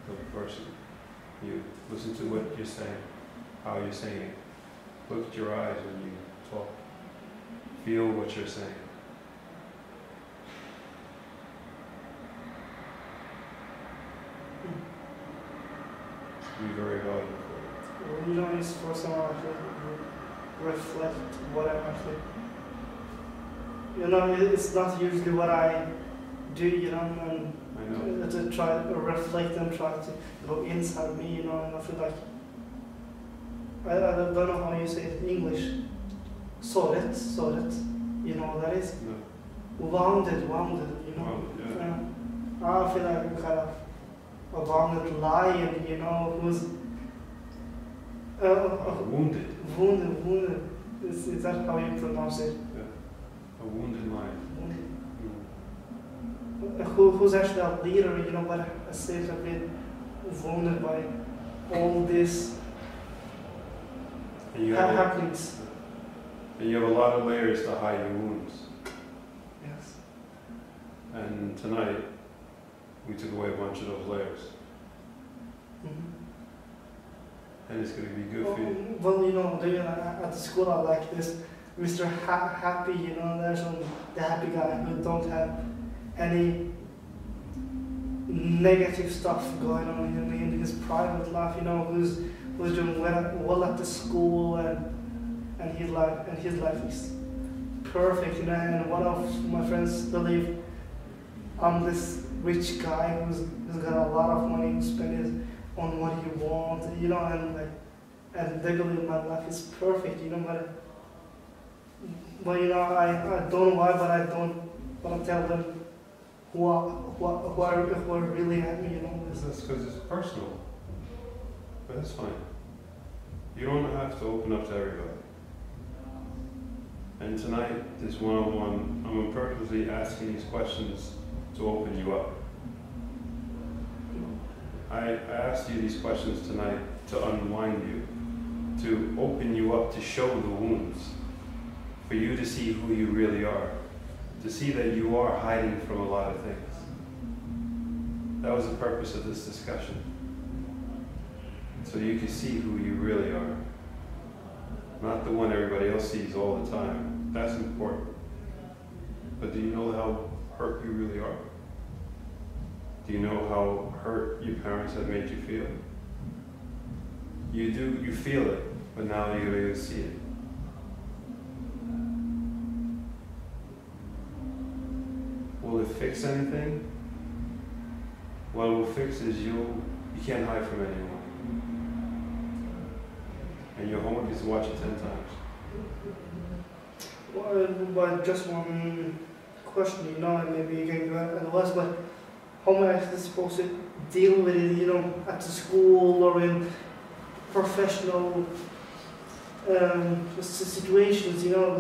of a person. You listen to what you're saying, how you're saying it. Look at your eyes when you talk. Feel what you're saying. Be very valuable for You know, it's for someone to reflect what I'm actually. You know, it's not usually what I do, you know, and I know. to try to reflect and try to go inside me, you know, and I feel like I don't know how you say it in English. Såret, you know what that is? No. Wounded, you know. Well, yeah. I feel like I'm kind of a wounded lion, you know, who's Wounded. wounded. Is that how you pronounce it? Yeah. A wounded lion. Who's actually a leader, you know, but I say I've been wounded by all these And you have happenings. And you have a lot of layers to hide your wounds. Yes. And tonight, we took away a bunch of those layers. And it's going to be good for you. Well, you know, at the school I like this Mr. Happy, you know, there's the happy guy who don't have any negative stuff going on in his private life, you know, who's doing well at the school and his life is perfect, you know, and one of my friends believe I'm this rich guy who's got a lot of money to spend it on what he wants, you know, and they believe my life is perfect, you know, but you know, I don't know why, but I don't want to tell them who are really happy, you know. That's because it's personal. But that's fine. You don't have to open up to everybody. And tonight, this one-on-one, I'm purposely asking these questions to open you up. I asked you these questions tonight to unwind you, to open you up, to show the wounds, for you to see who you really are, to see that you are hiding from a lot of things. That was the purpose of this discussion. So you can see who you really are. Not the one everybody else sees all the time. That's important. But do you know how hurt you really are? Do you know how hurt your parents have made you feel? You do, you feel it, but now you're able to see it. Will it fix anything? What it will fix is you can't hide from anyone. And your homework is to watch it 10 times. Well, but just one question, you know, and maybe you can give advice, but how am I actually supposed to deal with it, you know, at the school or in professional situations, you know,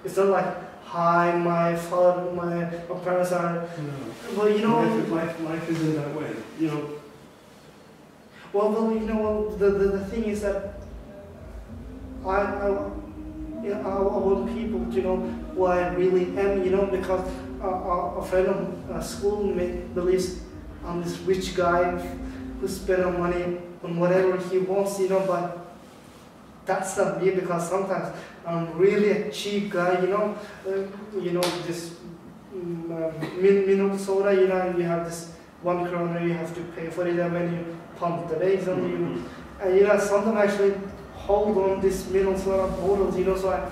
it's not like, hi, my father, my parents are, No. well, you know, Life isn't that way, you know. well, you know, the thing is that I want people to know who I really am, you know, because a friend of a schoolmate believes I'm this rich guy who spends money on whatever he wants, you know, but that's not me, because sometimes I'm really a cheap guy, you know, this mineral soda, you know, you have this 1 krona, you have to pay for it, and when you pump the legs on you, and you know, sometimes actually hold on this mineral soda bottles, you know, so I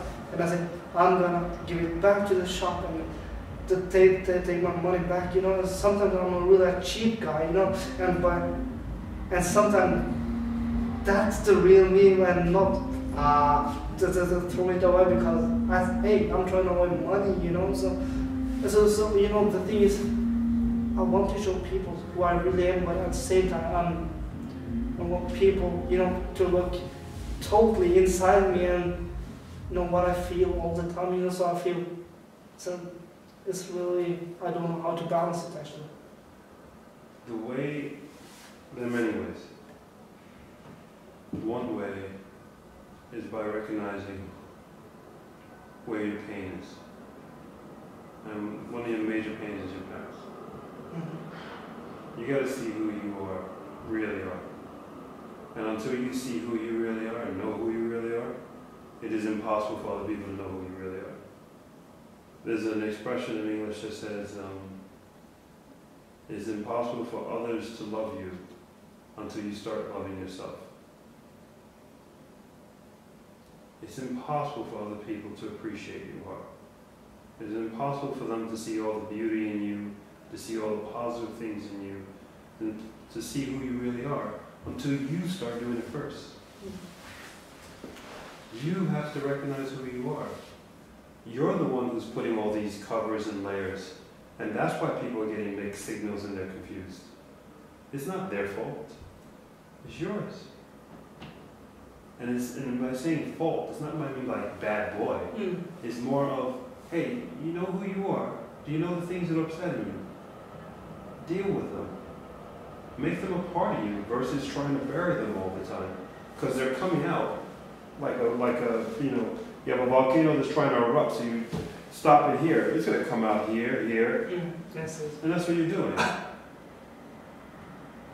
said, I'm gonna give it back to the shop and to take my money back, you know. Sometimes I'm a really cheap guy, you know, and sometimes that's the real me, and not to throw it away because hey, I'm trying to avoid money, you know. So you know, the thing is, I want to show people who I really am, but at the same time, I want people, you know, to look totally inside me and know what I feel all the time, you know. So I feel, so it's really, I don't know how to balance it actually. The way, there are many ways. One way is by recognizing where your pain is. And one of your major pains is your parents. You got to see who you are really And until you see who you really are and know who you really are, it is impossible for other people to know who you really are. There's an expression in English that says, it's impossible for others to love you until you start loving yourself. It's impossible for other people to appreciate your heart. It is impossible for them to see all the beauty in you, to see all the positive things in you, and to see who you really are until you start doing it first. You have to recognize who you are. You're the one who's putting all these covers and layers, and that's why people are getting mixed signals and they're confused. It's not their fault. It's yours. And by saying fault, it's not mean like bad boy. It's more of, hey, you know who you are. Do you know the things that are upsetting you? Deal with them. Make them a part of you versus trying to bury them all the time. Because they're coming out like a, you have a volcano that's trying to erupt, so you stop it here. It's going to come out here, here. And that's what you're doing.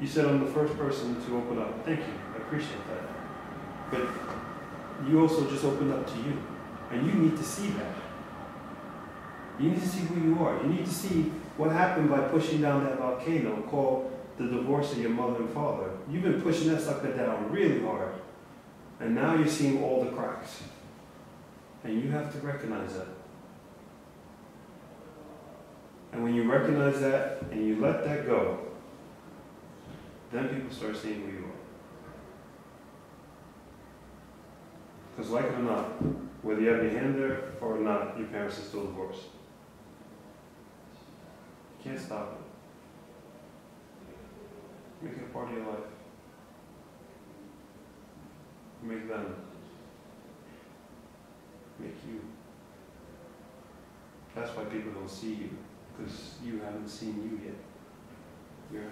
You said I'm the first person to open up. Thank you. I appreciate that. But you also just opened up to you. And you need to see that. You need to see who you are. You need to see what happened by pushing down that volcano called the divorce of your mother and father. You've been pushing that sucker down really hard. And now you're seeing all the cracks. And you have to recognize that. And when you recognize that and you let that go, then people start seeing who you are. Because like it or not, whether you have your hand there or not, your parents are still divorced. You can't stop it. Make it a part of your life. Make them. Make you. That's why people don't see you, because you haven't seen you yet. You're